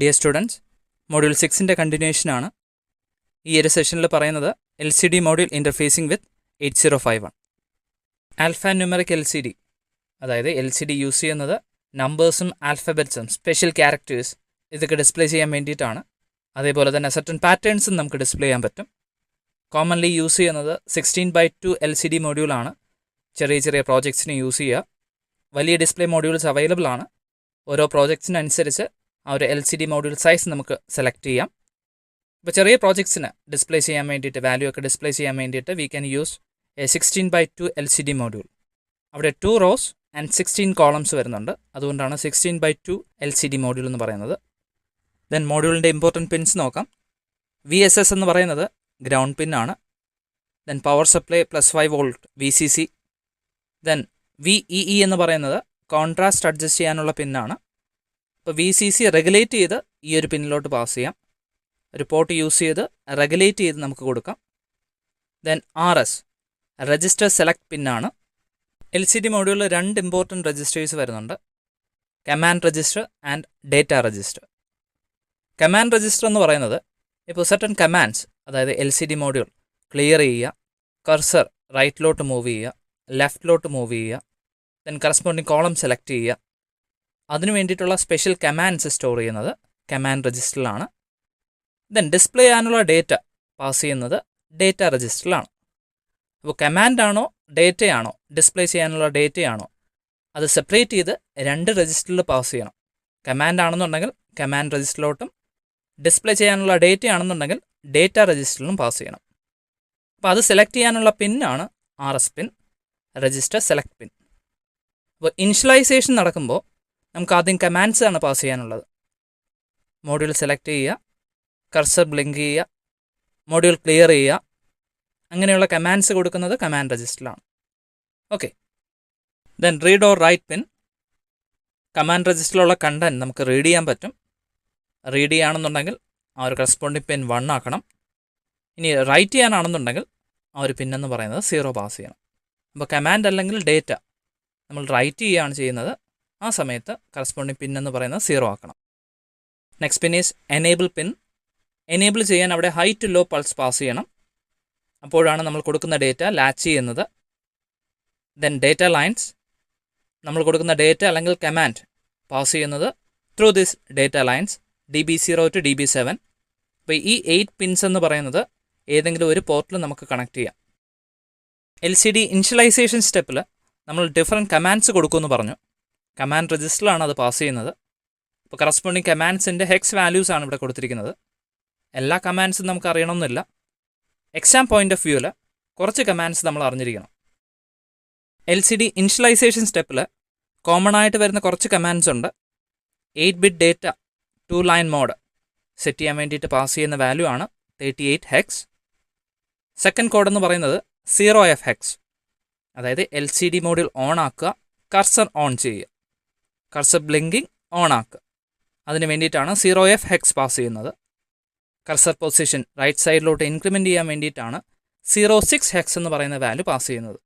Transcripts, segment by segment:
Dear students, module 6ൻ്റെ കണ്ടിന്യൂഷനാണ്. ഈ ഒരു സെഷനിൽ പറയുന്നത് LCD module interfacing with 8051. Alphanumeric LCD, അതായത് LCD യൂസ് ചെയ്യുന്നത് നമ്പേഴ്സും ആൽഫബറ്റ്സും സ്പെഷ്യൽ ക്യാരക്ടേഴ്സ് ഇതൊക്കെ ഡിസ്പ്ലേ ചെയ്യാൻ വേണ്ടിയിട്ടാണ്. അതേപോലെ തന്നെ സർട്ടൻ പാറ്റേൺസും നമുക്ക് ഡിസ്പ്ലേ ചെയ്യാൻ പറ്റും. കോമൺലി യൂസ് ചെയ്യുന്നത് 16:2 LCD മോഡ്യൂളാണ്. ചെറിയ ചെറിയ പ്രോജക്ട്സിന് യൂസ് ചെയ്യുക. വലിയ ഡിസ്പ്ലേ മോഡ്യൂൾസ് അവൈലബിൾ ആണ്. ഓരോ പ്രോജക്ട്സിനനുസരിച്ച് ആ ഒരു LCD മോഡ്യൂൾ സൈസ് നമുക്ക് സെലക്ട് ചെയ്യാം. ഇപ്പോൾ ചെറിയ പ്രോജക്ട്സിന് ഡിസ്പ്ലേ ചെയ്യാൻ വേണ്ടിയിട്ട്, വാല്യൂ ഒക്കെ ഡിസ്പ്ലേ ചെയ്യാൻ വേണ്ടിയിട്ട് we can use A 16:2 LCD module. അവിടെ 2 rows ആൻഡ് 16 കോളംസ് വരുന്നുണ്ട്. അതുകൊണ്ടാണ് 16:2 LCD മോഡ്യൂൾ എന്ന് പറയുന്നത്. ദെൻ മോഡ്യൂളിൻ്റെ ഇമ്പോർട്ടൻറ്റ് പിൻസ് നോക്കാം. VSS എന്ന് പറയുന്നത് ഗ്രൗണ്ട് പിന്നാണ്. Then power supply +5 volt VCC. Then VEE എന്ന് പറയുന്നത് കോൺട്രാസ്റ്റ് അഡ്ജസ്റ്റ് ചെയ്യാനുള്ള പിന്നാണ്. ഇപ്പോൾ VCC റെഗുലേറ്റ് ചെയ്ത് ഈ ഒരു പിന്നിലോട്ട് പാസ് ചെയ്യാം. ഒരു പോർട്ട് യൂസ് ചെയ്ത് റെഗുലേറ്റ് ചെയ്ത് നമുക്ക് കൊടുക്കാം. ദെൻ RS രജിസ്റ്റർ സെലക്ട് പിന്നാണ്. LCD മോഡ്യൂളിൽ 2 ഇമ്പോർട്ടൻറ്റ് രജിസ്റ്റേഴ്സ് വരുന്നുണ്ട്. Command register and data register. Command register എന്ന് പറയുന്നത് ഇപ്പോൾ സർട്ടൻ കമാൻഡ്സ്, അതായത് LCD മോഡ്യൂൾ ക്ലിയർ ചെയ്യുക, കർസർ റൈറ്റിലോട്ട് മൂവ് ചെയ്യുക, ലെഫ്റ്റിലോട്ട് മൂവ് ചെയ്യുക, ദെൻ കറസ്പോണ്ടിങ് കോളം സെലക്ട് ചെയ്യുക, അതിനു വേണ്ടിയിട്ടുള്ള സ്പെഷ്യൽ കമാൻഡ്സ് സ്റ്റോർ ചെയ്യുന്നത് കമാൻഡ് രജിസ്റ്ററിലാണ്. ദെൻ ഡിസ്പ്ലേ ചെയ്യാനുള്ള ഡേറ്റ പാസ് ചെയ്യുന്നത് ഡേറ്റ രജിസ്റ്ററിലാണ്. അപ്പോൾ കമാൻഡാണോ ഡേറ്റയാണോ, ഡിസ്പ്ലേ ചെയ്യാനുള്ള ഡേറ്റയാണോ, അത് സെപ്പറേറ്റ് ചെയ്ത് 2 രജിസ്റ്ററിൽ പാസ് ചെയ്യണം. കമാൻഡ് ആണെന്നുണ്ടെങ്കിൽ കമാൻഡ് രജിസ്റ്ററിലോട്ടും, ഡിസ്പ്ലേ ചെയ്യാനുള്ള ഡേറ്റ ആണെന്നുണ്ടെങ്കിൽ ഡേറ്റ രജിസ്റ്ററിലും പാസ് ചെയ്യണം. അപ്പോൾ അത് സെലക്ട് ചെയ്യാനുള്ള പിന്നാണ് RS pin, register select pin. അപ്പോൾ ഇനിഷ്യലൈസേഷൻ നടക്കുമ്പോൾ നമുക്ക് ആദ്യം കമാൻഡ്സ് ആണ് പാസ് ചെയ്യാനുള്ളത്. മോഡ്യൂൾ സെലക്ട് ചെയ്യുക, കർസർ ബ്ലിങ്ക് ചെയ്യുക, മോഡ്യൂൾ ക്ലിയർ ചെയ്യുക, അങ്ങനെയുള്ള കമാൻഡ്സ് കൊടുക്കുന്നത് കമാൻഡ് രജിസ്റ്ററിലാണ്. Okay. Then read or write pin. Command രജിസ്റ്ററിലുള്ള കണ്ടൻറ്റ് നമുക്ക് റീഡ് ചെയ്യാൻ പറ്റും. റീഡ് ചെയ്യുകയാണെന്നുണ്ടെങ്കിൽ ആ ഒരു കറസ്പോണ്ടിങ് പിൻ 1 ആക്കണം. ഇനി റൈറ്റ് ചെയ്യാനാണെന്നുണ്ടെങ്കിൽ ആ ഒരു പിൻ എന്ന് പറയുന്നത് 0 പാസ് ചെയ്യണം. അപ്പോൾ കമാൻഡ് അല്ലെങ്കിൽ ഡേറ്റ നമ്മൾ റൈറ്റ് ചെയ്യുകയാണ് ചെയ്യുന്നത്, ആ സമയത്ത് കറസ്പോണ്ടിങ് പിൻ എന്ന് പറയുന്നത് 0 ആക്കണം. Next pin is enable pin. Enable ചെയ്യാൻ അവിടെ high to low pulse pass ചെയ്യണം. അപ്പോഴാണ് നമ്മൾ കൊടുക്കുന്ന ഡേറ്റ ലാച്ച് ചെയ്യുന്നത്. ദെൻ ഡേറ്റ ലൈൻസ്, നമ്മൾ കൊടുക്കുന്ന ഡേറ്റ അല്ലെങ്കിൽ കമാൻഡ് പാസ് ചെയ്യുന്നത് through this data lines DB0 to DB7. അപ്പോൾ ഈ 8 പിൻസ് എന്ന് പറയുന്നത് ഏതെങ്കിലും ഒരു പോർട്ടിൽ നമുക്ക് കണക്ട് ചെയ്യാം. LCD ഇനിഷ്യലൈസേഷൻ സ്റ്റെപ്പിൽ നമ്മൾ ഡിഫറെൻറ്റ് കമാൻഡ്സ് കൊടുക്കുമെന്ന് പറഞ്ഞു. കമാൻഡ് രജിസ്റ്ററിലാണ് അത് പാസ് ചെയ്യുന്നത്. ഇപ്പോൾ കറസ്പോണ്ടിങ് കമാൻഡ്സിൻ്റെ ഹെക്സ് വാല്യൂസ് ആണ് ഇവിടെ കൊടുത്തിരിക്കുന്നത്. എല്ലാ കമാൻഡ്സും നമുക്ക് അറിയണമെന്നില്ല. എക്സാം പോയിൻ്റ് ഓഫ് വ്യൂവിൽ കുറച്ച് കമാൻഡ്സ് നമ്മൾ അറിഞ്ഞിരിക്കണം. LCD ഇനിഷ്യലൈസേഷൻ സ്റ്റെപ്പിൽ കോമൺ ആയിട്ട് വരുന്ന കുറച്ച് കമാൻഡ്സ് ഉണ്ട്. 8-bit data 2 line mode set ചെയ്യാൻ വേണ്ടിയിട്ട് പാസ് ചെയ്യുന്ന വാല്യൂ ആണ് 38 ഹെക്സ്. സെക്കൻഡ് കോഡ് എന്ന് പറയുന്നത് 0F ഹെക്സ്, അതായത് LCD മോഡ്യൂൾ ഓൺ ആക്കുക, കർസർ ഓൺ ചെയ്യുക, കർസർ ബ്ലിങ്കിങ് ഓൺ ആക്കുക. അതിന് വേണ്ടിയിട്ടാണ് 0F ഹെക്സ് പാസ് ചെയ്യുന്നത്. കർസർ പൊസിഷൻ റൈറ്റ് സൈഡിലോട്ട് ഇൻക്രിമെൻറ്റ് ചെയ്യാൻ വേണ്ടിയിട്ടാണ് 06 ഹെക്സ് എന്ന് പറയുന്ന വാല്യൂ പാസ് ചെയ്യുന്നത്.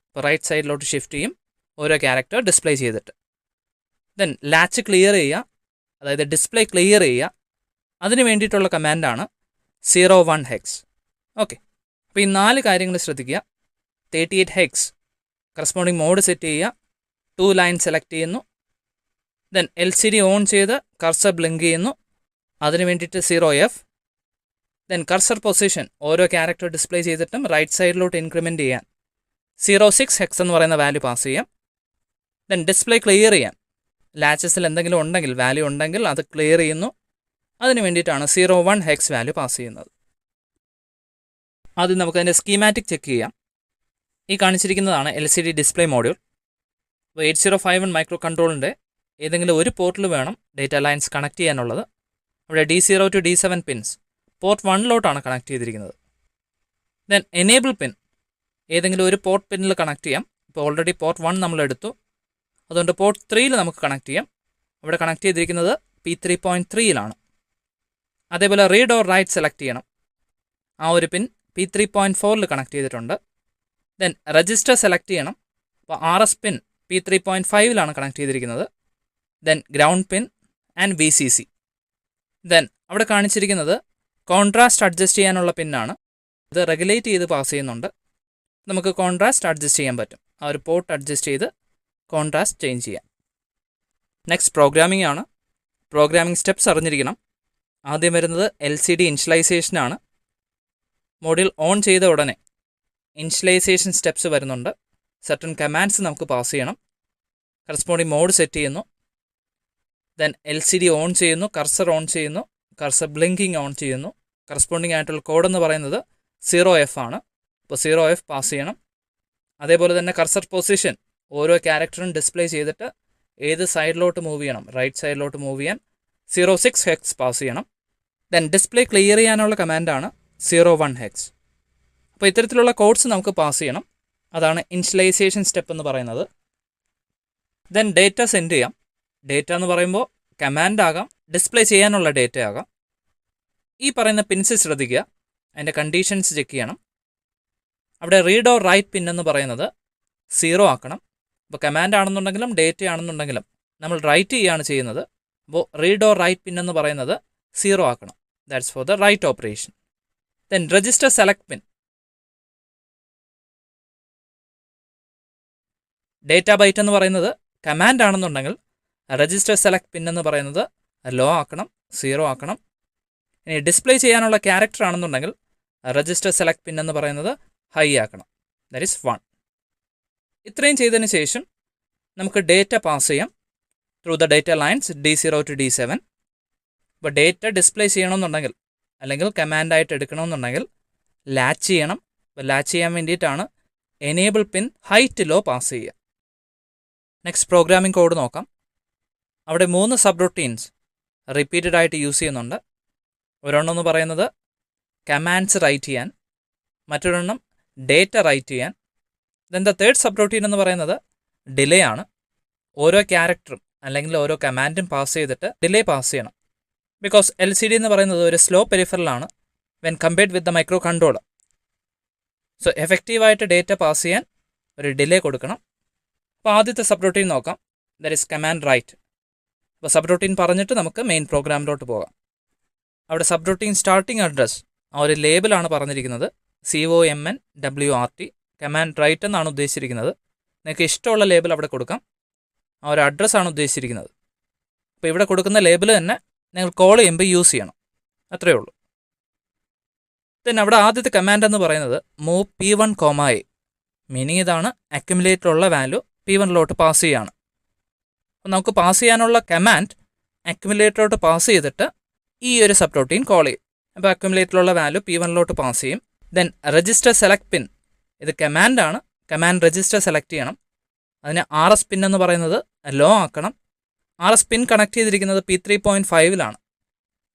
ഇപ്പോൾ റൈറ്റ് സൈഡിലോട്ട് ഷിഫ്റ്റ് ചെയ്യും ഓരോ ക്യാരക്ടർ ഡിസ്പ്ലേ ചെയ്തിട്ട്. ദെൻ ലാച്ച് ക്ലിയർ ചെയ്യുക, അതായത് ഡിസ്പ്ലേ ക്ലിയർ ചെയ്യുക, അതിന് വേണ്ടിയിട്ടുള്ള കമാൻഡാണ് 01 ഹെക്സ്. ഓക്കെ. അപ്പോൾ ഈ 4 കാര്യങ്ങൾ ശ്രദ്ധിക്കുക. 38 ഹെക്സ് കറസ്പോണ്ടിങ് മോഡ് സെറ്റ് ചെയ്യുക, 2 ലൈൻ സെലക്ട് ചെയ്യുന്നു, ദെൻ LCD ഓൺ ചെയ്ത് കർസർ ബ്ലിങ്ക് ചെയ്യുന്നു, അതിന് വേണ്ടിയിട്ട് 0F. ദെൻ കർസർ പൊസിഷൻ ഓരോ ക്യാരക്ടർ ഡിസ്പ്ലേ ചെയ്തിട്ടും റൈറ്റ് സൈഡിലോട്ട് ഇൻക്രിമെൻറ്റ് ചെയ്യാൻ 06 ഹെക്സ് എന്ന് പറയുന്ന വാല്യൂ പാസ് ചെയ്യാം. ദെൻ ഡിസ്പ്ലേ ക്ലിയർ ചെയ്യാൻ ലാച്ചസിൽ എന്തെങ്കിലും ഉണ്ടെങ്കിൽ, വാല്യൂ ഉണ്ടെങ്കിൽ അത് ക്ലിയർ ചെയ്യുന്നു, അതിന് വേണ്ടിയിട്ടാണ് 01 ഹെക്സ് വാല്യൂ പാസ് ചെയ്യുന്നത്. ആദ്യം നമുക്കതിൻ്റെ സ്കീമാറ്റിക് ചെക്ക് ചെയ്യാം. ഈ കാണിച്ചിരിക്കുന്നതാണ് LCD ഡിസ്പ്ലേ മോഡ്യൂൾ. അപ്പോൾ 8051 മൈക്രോ കൺട്രോളിൻ്റെ ഏതെങ്കിലും ഒരു പോർട്ടിൽ വേണം ഡേറ്റ ലൈൻസ് കണക്ട് ചെയ്യാനുള്ളത്. അവിടെ D0 to D7 pins port 1ലോട്ടാണ് കണക്ട് ചെയ്തിരിക്കുന്നത്. ദെൻ എനേബിൾ പിൻ ഏതെങ്കിലും ഒരു പോർട്ട് പിന്നിൽ കണക്ട് ചെയ്യാം. ഇപ്പോൾ ഓൾറെഡി പോർട്ട് 1 നമ്മൾ എടുത്തു, അതുകൊണ്ട് പോർട്ട് 3ൽ നമുക്ക് കണക്ട് ചെയ്യാം. അവിടെ കണക്ട് ചെയ്തിരിക്കുന്നത് P3.3യിലാണ്. അതേപോലെ റീഡ് ഓർ റൈറ്റ് സെലക്ട് ചെയ്യണം. ആ ഒരു പിൻ P3.4ൽ കണക്ട് ചെയ്തിട്ടുണ്ട്. ദെൻ രജിസ്റ്റർ സെലക്ട് ചെയ്യണം. അപ്പോൾ RS പിൻ P3.5ലാണ് കണക്ട് ചെയ്തിരിക്കുന്നത്. Then ground pin and VCC. Then അവിടെ കാണിച്ചിരിക്കുന്നത് കോൺട്രാസ്റ്റ് അഡ്ജസ്റ്റ് ചെയ്യാനുള്ള പിന്നാണ്. ഇത് റെഗുലേറ്റ് ചെയ്ത് പാസ് ചെയ്യുന്നുണ്ട്. നമുക്ക് കോൺട്രാസ്റ്റ് അഡ്ജസ്റ്റ് ചെയ്യാൻ പറ്റും. ആ ഒരു പോർട്ട് അഡ്ജസ്റ്റ് ചെയ്ത് കോൺട്രാസ്റ്റ് ചേഞ്ച് ചെയ്യാം. നെക്സ്റ്റ് പ്രോഗ്രാമിംഗ് ആണ്. പ്രോഗ്രാമിംഗ് സ്റ്റെപ്സ് അറിഞ്ഞിരിക്കണം. ആദ്യം വരുന്നത് LCD ഇനിഷ്യലൈസേഷനാണ്. മോഡ്യൂൾ ഓൺ ചെയ്ത ഉടനെ ഇനിഷ്യലൈസേഷൻ സ്റ്റെപ്സ് വരുന്നുണ്ട്. സർട്ടൺ കമാൻഡ്സ് നമുക്ക് പാസ് ചെയ്യണം. കറസ്പോണ്ടിങ് മോഡ് സെറ്റ് ചെയ്യുന്നു. ദെൻ LCD ഓൺ ചെയ്യുന്നു, കർസർ ഓൺ ചെയ്യുന്നു, കർസർ ബ്ലിങ്കിങ് ഓൺ ചെയ്യുന്നു. കറസ്പോണ്ടിങ് ആയിട്ടുള്ള കോഡ് എന്ന് പറയുന്നത് 0F ആണ്. അപ്പോൾ 0F പാസ് ചെയ്യണം. അതേപോലെ തന്നെ കർസർ പൊസിഷൻ ഓരോ ക്യാരക്ടറും ഡിസ്പ്ലേ ചെയ്തിട്ട് ഏത് സൈഡിലോട്ട് മൂവ് ചെയ്യണം, റൈറ്റ് സൈഡിലോട്ട് മൂവ് ചെയ്യാൻ 06 ഹെക്സ് പാസ് ചെയ്യണം. ദെൻ ഡിസ്പ്ലേ ക്ലിയർ ചെയ്യാനുള്ള കമാൻഡാണ് 01 ഹെക്സ്. അപ്പോൾ ഇത്തരത്തിലുള്ള കോഡ്സ് നമുക്ക് പാസ് ചെയ്യണം. അതാണ് ഇനിഷ്യലൈസേഷൻ സ്റ്റെപ്പ് എന്ന് പറയുന്നത്. ദെൻ ഡേറ്റ സെൻഡ് ചെയ്യാം. ഡേറ്റ എന്ന് പറയുമ്പോൾ കമാൻഡ് ആകാം, ഡിസ്പ്ലേ ചെയ്യാനുള്ള ഡേറ്റ ആകാം. ഈ പറയുന്ന പിൻസ് ശ്രദ്ധിക്കുക, അതിൻ്റെ കണ്ടീഷൻസ് ചെക്ക് ചെയ്യണം. അവിടെ റീഡ് ഓർ റൈറ്റ് പിൻ എന്ന് പറയുന്നത് 0 ആക്കണം. അപ്പോൾ കമാൻഡ് ആണെന്നുണ്ടെങ്കിലും ഡേറ്റ ആണെന്നുണ്ടെങ്കിലും നമ്മൾ റൈറ്റ് ചെയ്യുകയാണ് ചെയ്യുന്നത്. അപ്പോൾ റീഡ് ഓർ റൈറ്റ് പിൻ എന്ന് പറയുന്നത് 0 ആക്കണം. That's for the write operation. Then register select pin. Data byte എന്ന് പറയുന്നത് കമാൻഡ് ആണെന്നുണ്ടെങ്കിൽ രജിസ്റ്റർ സെലക്ട് പിൻ എന്ന് പറയുന്നത് ലോ ആക്കണം, 0 ആക്കണം. ഇനി ഡിസ്പ്ലേ ചെയ്യാനുള്ള ക്യാരക്ടർ ആണെന്നുണ്ടെങ്കിൽ രജിസ്റ്റർ സെലക്ട് പിൻ എന്ന് പറയുന്നത് ഹൈ ആക്കണം, ദാറ്റ് ഈസ് 1. ഇത്രയും ചെയ്തതിന് ശേഷം നമുക്ക് ഡേറ്റ പാസ് ചെയ്യാം through the data lines D0 to D7. ഇപ്പോൾ ഡേറ്റ ഡിസ്പ്ലേ ചെയ്യണമെന്നുണ്ടെങ്കിൽ അല്ലെങ്കിൽ കമാൻഡായിട്ട് എടുക്കണമെന്നുണ്ടെങ്കിൽ ലാച്ച് ചെയ്യണം. അപ്പോൾ ലാച്ച് ചെയ്യാൻ വേണ്ടിയിട്ടാണ് enable pin high to low pass ചെയ്യുക. നെക്സ്റ്റ് പ്രോഗ്രാമിംഗ് കോഡ് നോക്കാം. അവിടെ 3 സബ് റൊട്ടീൻസ് റിപ്പീറ്റഡ് ആയിട്ട് യൂസ് ചെയ്യുന്നുണ്ട്. ഒരെണ്ണം എന്ന് പറയുന്നത് കമാൻഡ്സ് റൈറ്റ് ചെയ്യാൻ, മറ്റൊരെണ്ണം ഡേറ്റ റൈറ്റ് ചെയ്യാൻ. Then the third subroutine എന്ന് പറയുന്നത് ഡിലേ ആണ്. ഓരോ ക്യാരക്ടറും അല്ലെങ്കിൽ ഓരോ കമാൻഡും പാസ് ചെയ്തിട്ട് ഡിലേ പാസ് ചെയ്യണം. ബിക്കോസ് LCD എന്ന് പറയുന്നത് ഒരു സ്ലോ പെരിഫറലാണ് when compared with the microcontroller. So എഫക്റ്റീവായിട്ട് ഡേറ്റ പാസ് ചെയ്യാൻ ഒരു ഡിലേ കൊടുക്കണം. അപ്പോൾ ആദ്യത്തെ സബ് റൊട്ടീൻ നോക്കാം, ദാറ്റ് ഈസ് കമാൻഡ് റൈറ്റ്. അപ്പോൾ സബ് റൊട്ടീൻ പറഞ്ഞിട്ട് നമുക്ക് മെയിൻ പ്രോഗ്രാമിലോട്ട് പോകാം. അവിടെ സബ് റൊട്ടീൻ സ്റ്റാർട്ടിംഗ് അഡ്രസ് ആ ഒരു ലേബിളാണ് പറഞ്ഞിരിക്കുന്നത്, COMNWRT. കമാൻഡ് റൈറ്റ് എന്നാണ് ഉദ്ദേശിച്ചിരിക്കുന്നത്. നിങ്ങൾക്ക് ഇഷ്ടമുള്ള ലേബിൾ അവിടെ കൊടുക്കാം. ആ ഒരു അഡ്രസ്സാണ് ഉദ്ദേശിച്ചിരിക്കുന്നത്. അപ്പോൾ ഇവിടെ കൊടുക്കുന്ന ലേബിൾ തന്നെ നിങ്ങൾ കോൾ ചെയ്യുമ്പോൾ യൂസ് ചെയ്യണം, അത്രയേ ഉള്ളൂ. ദെൻ അവിടെ ആദ്യത്തെ കമാൻഡ് എന്ന് പറയുന്നത് മൂവ് P1, A. മീനിങ് ഇതാണ്, അക്യുമുലേറ്ററുള്ള വാല്യൂ P1ലോട്ട് പാസ് ചെയ്യുകയാണ്. അപ്പോൾ നമുക്ക് പാസ് ചെയ്യാനുള്ള കമാൻഡ് അക്യുമുലേറ്ററിലോട്ട് പാസ് ചെയ്തിട്ട് ഈ ഒരു സബ് റൊട്ടീൻ കോൾ ചെയ്യും. അപ്പോൾ അക്യുമുലേറ്ററിലുള്ള വാല്യൂ P1ലോട്ട് പാസ് ചെയ്യും. ദെൻ രജിസ്റ്റർ സെലക്ട് പിൻ, ഇത് കമാൻഡാണ്. കമാൻഡ് രജിസ്റ്റർ സെലക്ട് ചെയ്യണം. അതിന് RS പിൻ എന്ന് പറയുന്നത് ലോ ആക്കണം. RS പിൻ കണക്ട് ചെയ്തിരിക്കുന്നത് P3.5ലാണ്.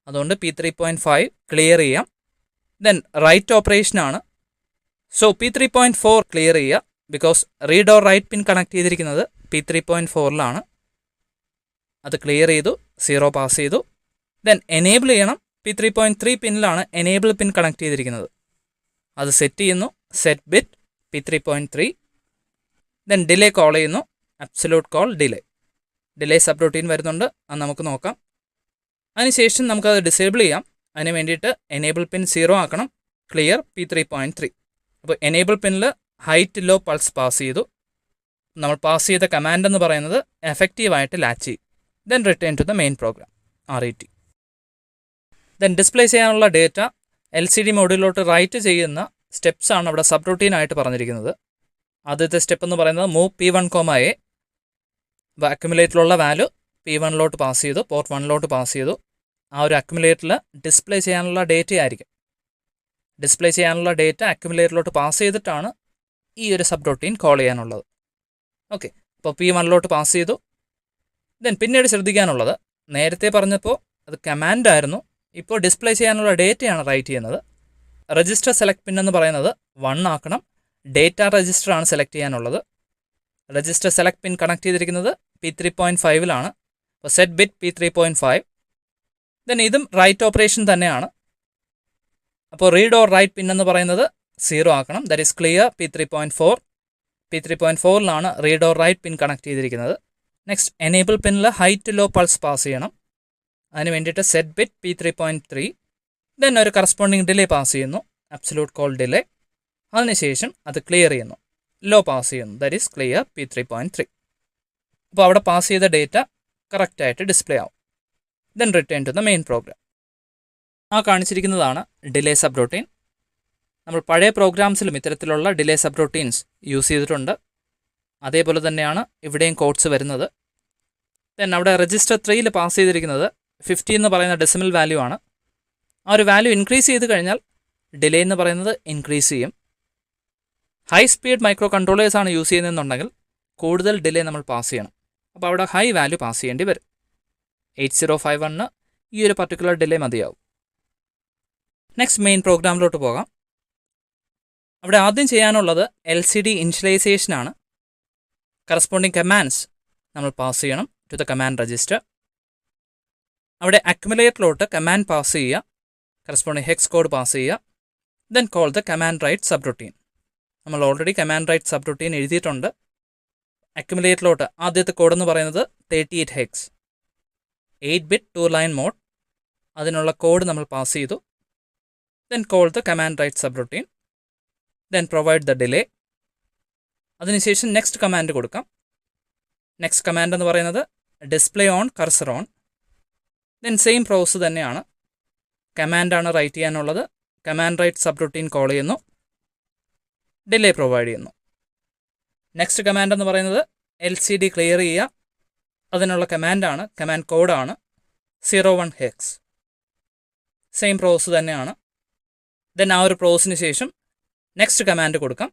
അതുകൊണ്ട് P3.5 ക്ലിയർ ചെയ്യാം. ദെൻ റൈറ്റ് ഓപ്പറേഷനാണ്. സോ P3.4 ക്ലിയർ ചെയ്യുക, because read or write pin connect ചെയ്തിരിക്കുന്നത് P3.4ലാണ്. അത് ക്ലിയർ ചെയ്തു, 0 പാസ് ചെയ്തു. ദെൻ എനേബിൾ ചെയ്യണം. P3.3 പിന്നിലാണ് എനേബിൾ പിൻ കണക്ട് ചെയ്തിരിക്കുന്നത്. അത് സെറ്റ് ചെയ്യുന്നു, set bit P3.3. Then delay call ചെയ്യുന്നു, absolute call delay. Delay subroutine വരുന്നുണ്ട്, അത് നമുക്ക് നോക്കാം. അതിനുശേഷം നമുക്കത് ഡിസേബിൾ ചെയ്യാം. അതിന് വേണ്ടിയിട്ട് എനേബിൾ പിൻ 0 ആക്കണം, ക്ലിയർ P3.3. അപ്പോൾ എനേബിൾ പിന്നിൽ ഹൈറ്റ് ലോ പൾസ് പാസ് ചെയ്തു. നമ്മൾ പാസ് ചെയ്ത കമാൻഡ് എന്ന് പറയുന്നത് എഫക്റ്റീവായിട്ട് ലാച്ച് ചെയ്യും. Then return to the main program RET. Then display ചെയ്യാനുള്ള ഡേറ്റ LCD മോഡിലോട്ട് റൈറ്റ് ചെയ്യുന്ന സ്റ്റെപ്സ് ആണ് അവിടെ സബ് റൊട്ടീനായിട്ട് പറഞ്ഞിരിക്കുന്നത്. ആദ്യത്തെ സ്റ്റെപ്പ് എന്ന് പറയുന്നത് മൂവ് P1, A. അപ്പോൾ അക്യുമുലേറ്ററിലുള്ള വാല്യൂ P1ലോട്ട് പാസ് ചെയ്തു, പോർട്ട് 1ലോട്ട് പാസ് ചെയ്തു. ആ ഒരു അക്യുമുലേറ്ററിൽ ഡിസ്പ്ലേ ചെയ്യാനുള്ള ഡേറ്റ ആയിരിക്കും. ഡിസ്പ്ലേ ചെയ്യാനുള്ള ഡേറ്റ അക്യുമുലേറ്ററിലോട്ട് പാസ് ചെയ്തിട്ടാണ് ഈ ഒരു സബ് റൊട്ടീൻ കോൾ ചെയ്യാനുള്ളത്. ഓക്കെ, അപ്പോൾ P1ലോട്ട് പാസ് ചെയ്തു. ദെൻ പിന്നീട് ശ്രദ്ധിക്കാനുള്ളത്, നേരത്തെ പറഞ്ഞപ്പോൾ അത് കമാൻഡായിരുന്നു, ഇപ്പോൾ ഡിസ്പ്ലേ ചെയ്യാനുള്ള ഡേറ്റയാണ് റൈറ്റ് ചെയ്യുന്നത്. രജിസ്റ്റർ സെലക്ട് പിൻ എന്ന് പറയുന്നത് 1 ആക്കണം. ഡേറ്റ രജിസ്റ്ററാണ് സെലക്ട് ചെയ്യാനുള്ളത്. രജിസ്റ്റർ സെലക്ട് പിൻ കണക്ട് ചെയ്തിരിക്കുന്നത് P3.5ലാണ്. അപ്പോൾ സെറ്റ് ബിറ്റ് P3.5. ദെൻ ഇതും റൈറ്റ് ഓപ്പറേഷൻ തന്നെയാണ്. അപ്പോൾ റീഡ് ഓർ റൈറ്റ് പിൻ എന്ന് പറയുന്നത് 0 ആക്കണം, ദാറ്റ് ഈസ് ക്ലിയർ P3.4. P3.4ലാണ് read or write pin connect ചെയ്തിരിക്കുന്നത്. നെക്സ്റ്റ് എനേബിൾ പിന്നിൽ ഹൈറ്റ് ലോ പൾസ് പാസ് ചെയ്യണം. അതിന് വേണ്ടിയിട്ട് സെറ്റ് ബിറ്റ് P3.3, ദെൻ ഒരു കറസ്പോണ്ടിങ് ഡിലേ പാസ് ചെയ്യുന്നു, അബ്സല്യൂട്ട് കോൾ ഡിലേ. അതിനുശേഷം അത് ക്ലിയർ ചെയ്യുന്നു, ലോ പാസ് ചെയ്യുന്നു, ദാറ്റ് ഈസ് ക്ലിയർ P3.3. അപ്പോൾ അവിടെ പാസ് ചെയ്ത ഡേറ്റ കറക്റ്റായിട്ട് ഡിസ്പ്ലേ ആവും. Then return to the main program. ആ കാണിച്ചിരിക്കുന്നതാണ് ഡിലേ സബ് റൂട്ടീൻ. നമ്മൾ പഴയ പ്രോഗ്രാംസിലും ഇത്തരത്തിലുള്ള ഡിലേ സബ് റൂട്ടീൻസ് യൂസ് ചെയ്തിട്ടുണ്ട്. അതേപോലെ തന്നെയാണ് ഇവിടെയും കോഡ്സ് വരുന്നത്. ദെൻ അവിടെ രജിസ്റ്റർ 3ൽ പാസ് ചെയ്തിരിക്കുന്നത് 50 എന്ന് പറയുന്ന ഡെസിമൽ വാല്യൂ ആണ്. ആ ഒരു വാല്യൂ ഇൻക്രീസ് ചെയ്ത് കഴിഞ്ഞാൽ ഡിലേ എന്ന് പറയുന്നത് ഇൻക്രീസ് ചെയ്യും. ഹൈ സ്പീഡ് മൈക്രോ കൺട്രോളേഴ്സാണ് യൂസ് ചെയ്യുന്നതെന്നുണ്ടെങ്കിൽ കൂടുതൽ ഡിലേ നമ്മൾ പാസ് ചെയ്യണം. അപ്പോൾ അവിടെ ഹൈ വാല്യൂ പാസ് ചെയ്യേണ്ടി വരും. 8051 ഈ ഒരു പർട്ടിക്കുലർ ഡിലേ മതിയാവും. നെക്സ്റ്റ് മെയിൻ പ്രോഗ്രാമിലോട്ട് പോകാം. അവിടെ ആദ്യം ചെയ്യാനുള്ളത് LCD ഇനിഷ്യലൈസേഷനാണ്. കറസ്പോണ്ടിങ് കമാൻഡ്സ് നമ്മൾ പാസ് ചെയ്യണം ടു ദ കമാൻഡ് രജിസ്റ്റർ. അവിടെ അക്യുമുലേറ്ററിലോട്ട് കമാൻഡ് പാസ് ചെയ്യുക, കറസ്പോണ്ടിങ് ഹെക്സ് കോഡ് പാസ് ചെയ്യുക, then call the command write subroutine. നമ്മൾ already command write subroutine എഴുതിയിട്ടുണ്ട്. അക്യുമുലേറ്ററിലോട്ട് ആദ്യത്തെ കോഡ് എന്ന് പറയുന്നത് 38 ഹെക്സ്, 8-bit 2-line മോഡ്. അതിനുള്ള കോഡ് നമ്മൾ പാസ് ചെയ്തു. Then call the command write sub routine, then provide the delay. അതിനുശേഷം നെക്സ്റ്റ് കമാൻഡ് കൊടുക്കാം. നെക്സ്റ്റ് കമാൻഡ് എന്ന് പറയുന്നത് display on cursor on. Then same process തന്നെയാണ്. കമാൻഡാണ് റൈറ്റ് ചെയ്യാനുള്ളത്. Command write subroutine call ചെയ്യുന്നു, ഡിലേ പ്രൊവൈഡ് ചെയ്യുന്നു. നെക്സ്റ്റ് കമാൻഡ് എന്ന് പറയുന്നത് LCD ക്ലിയർ ചെയ്യുക. അതിനുള്ള കമാൻഡാണ്, കമാൻഡ് കോഡാണ് 01 ഹെക്സ്. സെയിം പ്രോസസ് തന്നെയാണ്. ദെൻ ആ ഒരു പ്രോസസ്സിന് ശേഷം നെക്സ്റ്റ് കമാൻഡ് കൊടുക്കാം.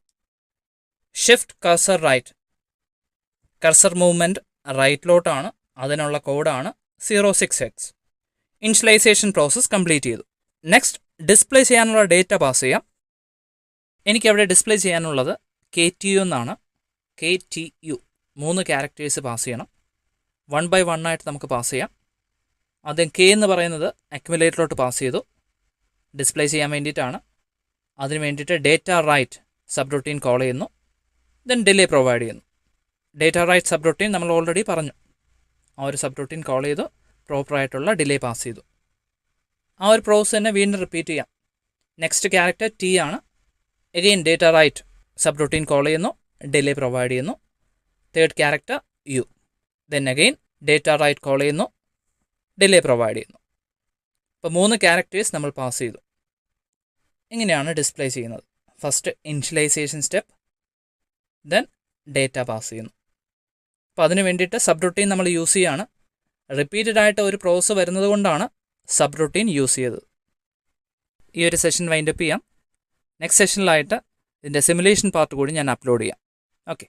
Shift cursor right. Cursor movement റൈറ്റിലോട്ടാണ്, അതിനുള്ള കോഡാണ് 06 ഹെക്സ്. ഇനിഷ്യലൈസേഷൻ പ്രോസസ്സ് കംപ്ലീറ്റ് ചെയ്തു. നെക്സ്റ്റ് ഡിസ്പ്ലേ ചെയ്യാനുള്ള ഡേറ്റ പാസ് ചെയ്യാം. എനിക്കവിടെ ഡിസ്പ്ലേ ചെയ്യാനുള്ളത് KTU എന്നാണ്. KTU 3 ക്യാരക്ടേഴ്സ് പാസ് ചെയ്യണം. 1 by 1 ആയിട്ട് നമുക്ക് പാസ് ചെയ്യാം. ആദ്യം K എന്ന് പറയുന്നത് അക്യുമുലേറ്ററിലോട്ട് പാസ് ചെയ്തു, ഡിസ്പ്ലേ ചെയ്യാൻ വേണ്ടിയിട്ടാണ്. അതിന് വേണ്ടിയിട്ട് data right subroutine call ചെയ്യുന്നു, ദെൻ ഡിലേ പ്രൊവൈഡ് ചെയ്യുന്നു. ഡേറ്റ റൈറ്റ് സബ് റൂട്ടീൻ നമ്മൾ ഓൾറെഡി പറഞ്ഞു. ആ ഒരു സബ് റൂട്ടീൻ കോൾ ചെയ്തു, പ്രോപ്പറായിട്ടുള്ള ഡിലേ പാസ് ചെയ്തു. ആ ഒരു പ്രോസസ് തന്നെ വീണ്ടും റിപ്പീറ്റ് ചെയ്യാം. നെക്സ്റ്റ് ക്യാരക്ടർ T ആണ്. Again data right subroutine call ചെയ്യുന്നു, ഡിലേ പ്രൊവൈഡ് ചെയ്യുന്നു. Third character U. Then again data right call ചെയ്യുന്നു, ഡിലേ പ്രൊവൈഡ് ചെയ്യുന്നു. അപ്പോൾ 3 ക്യാരക്ടേഴ്സ് നമ്മൾ പാസ് ചെയ്തു. ഇങ്ങനെയാണ് ഡിസ്പ്ലേ ചെയ്യുന്നത്. First initialisation step, then data pass ചെയ്യുന്നു. അപ്പോൾ അതിന് വേണ്ടിയിട്ട് സബ് റൂട്ടീൻ നമ്മൾ യൂസ് ചെയ്യുകയാണ്. റിപ്പീറ്റഡ് ആയിട്ട് ഒരു പ്രോസസ്സ് വരുന്നത് കൊണ്ടാണ് സബ് റൂട്ടീൻ യൂസ് ചെയ്തത്. ഈ ഒരു സെഷൻ വൈൻഡപ്പ് ചെയ്യാം. നെക്സ്റ്റ് സെഷനിലായിട്ട് ഇതിൻ്റെ സിമുലേഷൻ പാർട്ട് കൂടി ഞാൻ അപ്ലോഡ് ചെയ്യാം. ഓക്കെ.